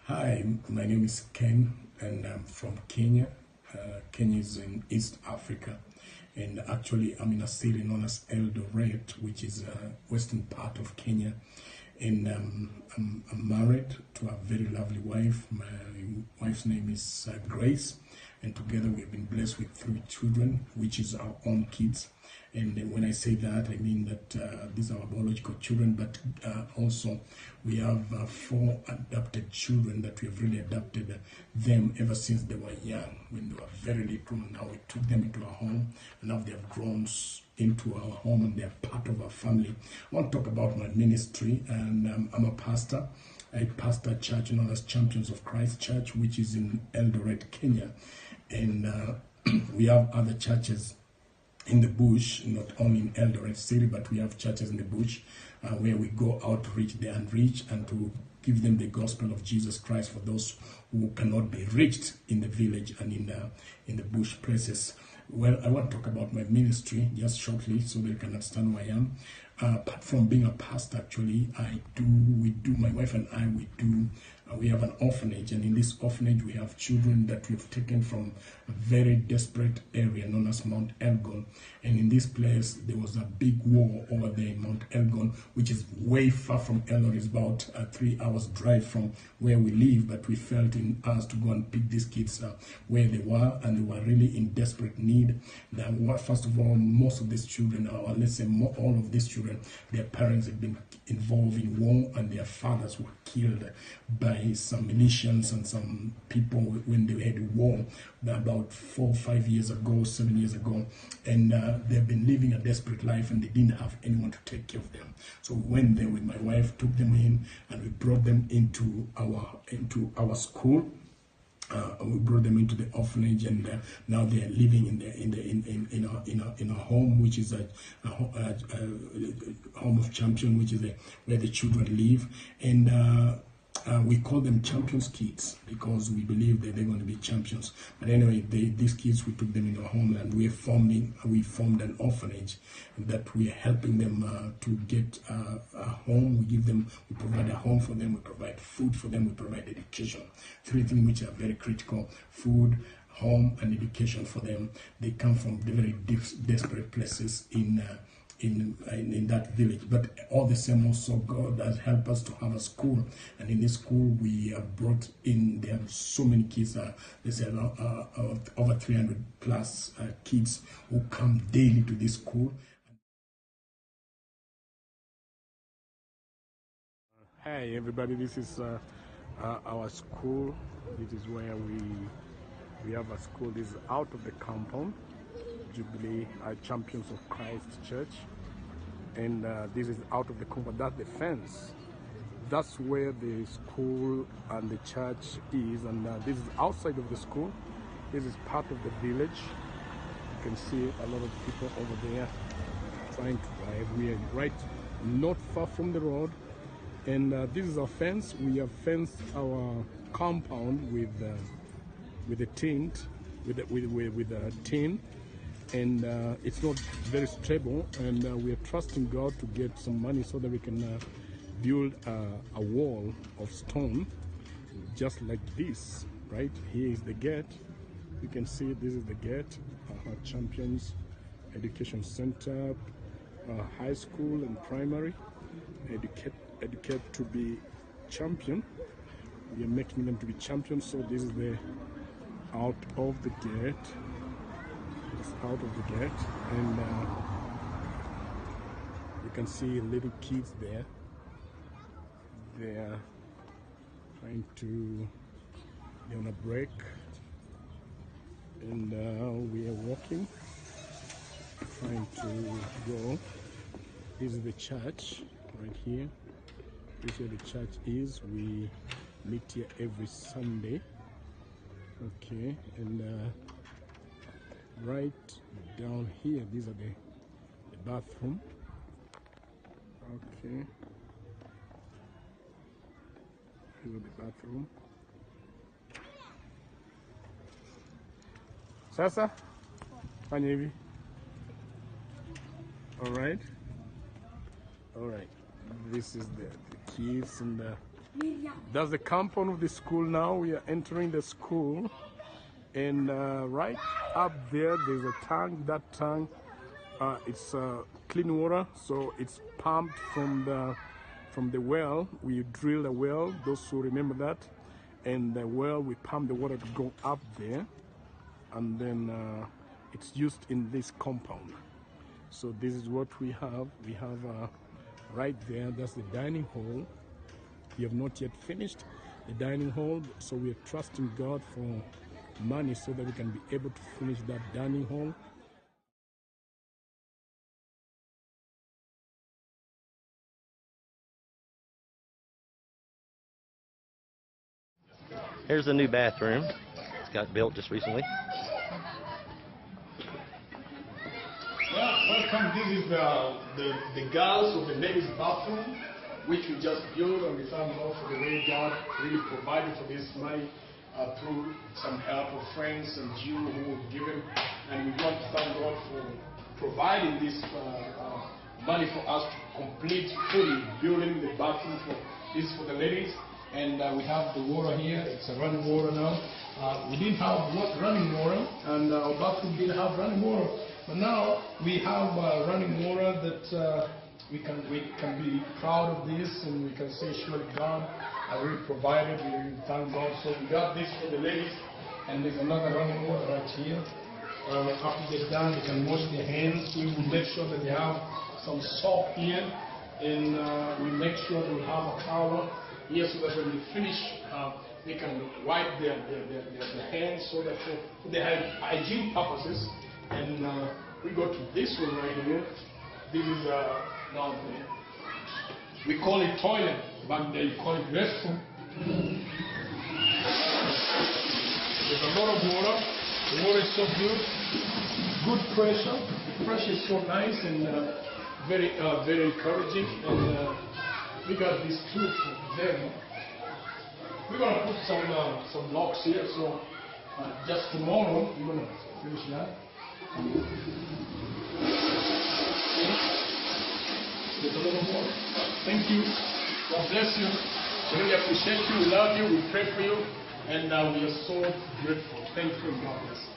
Hi, my name is Ken and I'm from Kenya. Kenya is in East Africa, and actually I'm in a city known as Eldoret, which is western part of Kenya. And I'm married to a very lovely wife. My wife's name is Grace, and together we have been blessed with 3 children, which is our own kids. And when I say that, I mean that these are our biological children, but also we have 4 adopted children that we have really adopted them ever since they were young, when they were very little. Now we took them into our home, and now they have grown into our home and they are part of our family. I want to talk about my ministry, and I'm a pastor. I pastor a church known as Champions of Christ Church, which is in Eldoret, Kenya. And we have other churches in the bush, not only in Eldoret City, but we have churches in the bush where we go out to reach the unreached and to give them the gospel of Jesus Christ for those who cannot be reached in the village and in the bush places. Well, I want to talk about my ministry just shortly so they can understand who I am. Apart from being a pastor, actually, my wife and I, we have an orphanage, and in this orphanage we have children that we have taken from a very desperate area known as Mount Elgon. And in this place there was a big war over there in Mount Elgon, which is way far from Eldoret. It's about a 3 hours drive from where we live, but we felt in us to go and pick these kids where they were, and they were really in desperate need. First of all, most of these children, or let's say all of these children, their parents have been involved in war, and their fathers were killed by some militias and some people when they had war about 4 or 5 years ago, 7 years ago. And they've been living a desperate life, and they didn't have anyone to take care of them. So we went there with my wife, took them in, and we brought them into our school. We brought them into the orphanage, and now they are living in a home, which is a home of champion, which is where the children live. And we call them champions kids because we believe that they're going to be champions. But anyway, these kids, we took them into a home, and we formed an orphanage that we are helping them to get a home. We provide a home for them, we provide food for them, we provide education. 3 things which are very critical: food, home, and education for them. They come from very desperate places in that village, but all the same, also God has helped us to have a school, and in this school we have brought in, there are so many kids, there's over 300 plus kids who come daily to this school. Hi everybody, this is our school. This is where we have a school. This is out of the compound, Jubilee Champions of Christ Church, and this is out of the compound. That's the fence. That's where the school and the church is, and this is outside of the school. This is part of the village. You can see a lot of people over there trying to drive. We are right not far from the road, and this is our fence. We have fenced our compound with a tint, with a tin, and it's not very stable, and we are trusting God to get some money so that we can build a wall of stone just like this. Right here is the gate. You can see this is the gate. Champions Education Center, high school and primary, educate to be champion. We are making them to be champions. So this is the out of the gate. It's out of the gate, and you can see little kids there. They are trying to, they're on a break, and we are walking, trying to go. This is the church right here. This is where the church is. We meet here every Sunday. Okay, and right down here, these are the bathroom. Okay, this is the bathroom. Sasa fanya hivi. All right, this is the keys, and That's the compound of the school now. We are entering the school. And right up there, there's a tank. That tank, it's clean water, so it's pumped from the well. We drill a well, those who remember that. And the well, we pump the water to go up there. And then it's used in this compound. So this is what we have. We have right there, that's the dining hall. We have not yet finished the dining hall, so we are trusting God for money so that we can be able to finish that dining hall. Here's the new bathroom. It's got built just recently. Well, welcome. This is the girls of the ladies' bathroom, which we just built, and we thank God for the way God really provided for this money through some help of friends and you who have given. And we want to thank God for providing this money for us to complete fully building the bathroom for the ladies. And we have the water here. It's a running water now. We didn't have running water, and our bathroom didn't have running water. But now we have running water that we can be proud of this, and we can say surely God really provided. We really thank God. So we got this for the ladies, and there's another running water right here. After they're done, they can wash their hands. We will make sure that they have some soap here, and we make sure they have a towel here so that when they finish, they can wipe their hands so that for the hygiene purposes. And we go to this one right here. This is now we call it toilet, but they call it restroom. There's a lot of water. The water is so good pressure. The pressure is so nice and very encouraging. And we got these two for them. We're gonna put some locks here. So just tomorrow we're gonna finish that. There's a little more. Thank you. God bless you. We really appreciate you. We love you. We pray for you. And we are so grateful. Thank you. God bless you.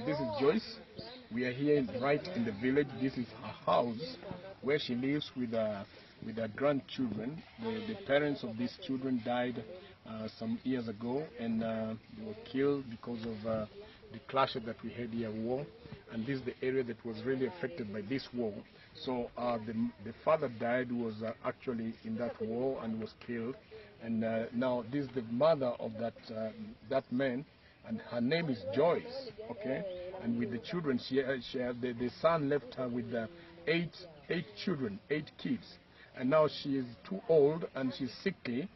This is Joyce. We are here right in the village. This is her house where she lives with her grandchildren. The parents of these children died some years ago, and they were killed because of the clash that we had here, war. And this is the area that was really affected by this war. So the father died, who was actually in that war and was killed. And now this is the mother of that man. And her name is Joyce, okay? And with the children, the son left her with eight children, 8 kids. And now she is too old and she's sickly,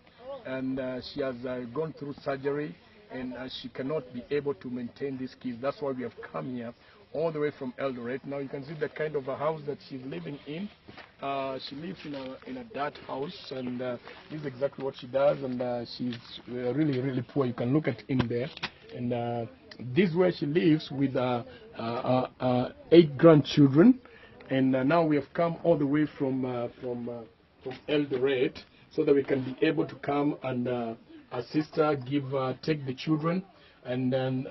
and she has gone through surgery, and she cannot be able to maintain these kids. That's why we have come here all the way from Eldoret. Now you can see the kind of a house that she's living in. She lives in a dirt house, and this is exactly what she does, and she's really, really poor. You can look at in there. And this is where she lives with 8 grandchildren. And now we have come all the way from Eldoret so that we can be able to come and assist her, take the children, and then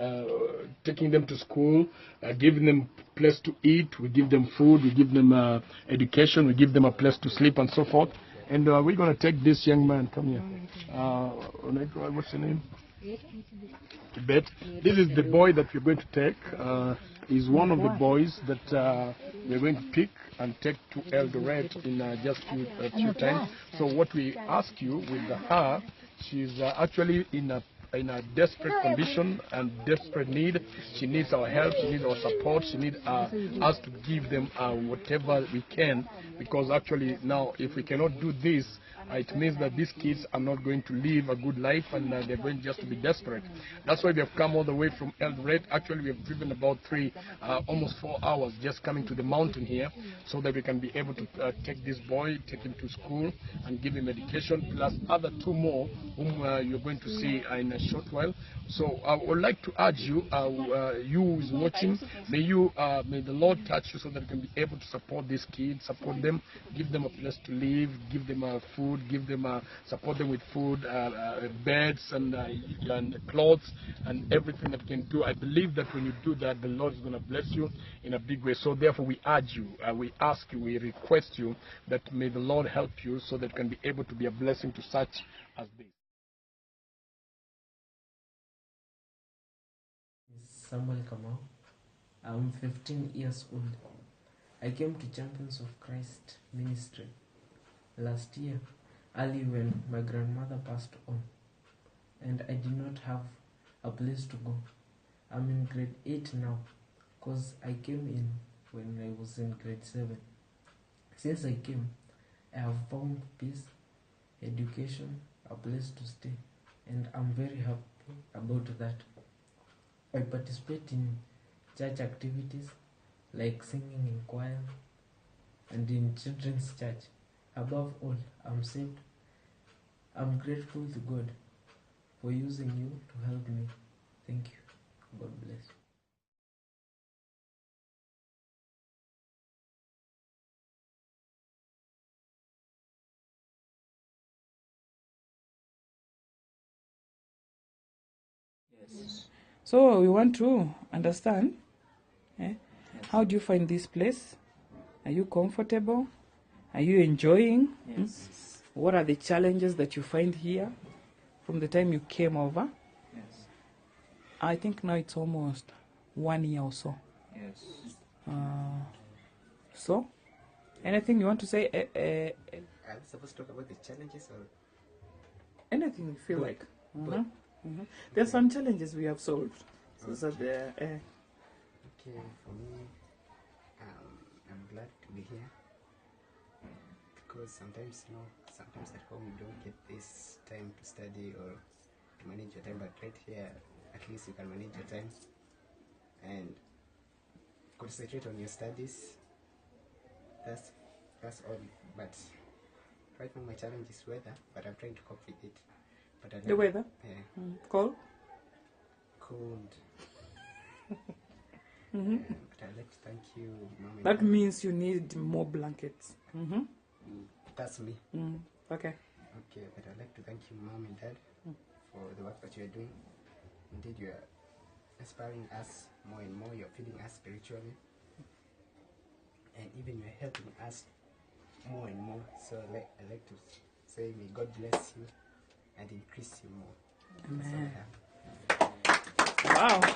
taking them to school, giving them a place to eat. We give them food, we give them education, we give them a place to sleep and so forth. And we're going to take this young man. Come here. What's your name? Bet. This is the boy that we're going to take. He's one of the boys that we're going to pick and take to Eldoret in just a few times. So what we ask you with her, she's actually in a desperate condition and desperate need. She needs our help, she needs our support, she needs us to give them whatever we can, because actually now if we cannot do this, it means that these kids are not going to live a good life, and they're going just to be desperate. That's why we have come all the way from Eldoret. Actually, we have driven about almost 4 hours just coming to the mountain here, so that we can be able to take this boy, take him to school, and give him education, plus other 2 more whom you're going to see in a short while. So I would like to urge you, you who is watching, may the Lord touch you so that you can be able to support these kids, support them, give them a place to live, give them food, support them with food, beds, and clothes, and everything that you can do. I believe that when you do that, the Lord is going to bless you in a big way. So therefore, we urge you, we ask you, we request you that may the Lord help you so that you can be able to be a blessing to such as this. Samuel Kamau. I'm 15 years old. I came to Champions of Christ Ministry last year, early when my grandmother passed on, and I did not have a place to go. I'm in grade 8 now, because I came in when I was in grade 7. Since I came, I have found peace, education, a place to stay, and I'm very happy about that. I participate in church activities like singing in choir and in children's church. Above all, I'm saved. I'm grateful to God for using you to help me. Thank you. God bless you. Yes. So we want to understand, how do you find this place? Are you comfortable? Are you enjoying? Yes. What are the challenges that you find here from the time you came over? Yes. I think now it's almost 1 year or so. Yes. So, anything you want to say? Are we supposed to talk about the challenges or? Anything you feel Both. like. Both. There's some challenges we have solved. So Okay. that Okay, for me, I'm glad to be here because sometimes at home you don't get this time to study or to manage your time, but right here, at least you can manage your time and concentrate on your studies. That's all. But right now my challenge is weather, but I'm trying to cope with it. But I the weather? Yeah. Cold? Cold. But I'd like to thank you, Mom and That Dad. means you need more blankets. That's me. Okay. Okay, but I'd like to thank you, Mom and Dad, for the work that you're doing. Indeed, you're inspiring us more and more. You're feeding us spiritually. And even you're helping us more and more. So I'd like to say, may God bless you and increase you more. Amen. That's all I have. Wow.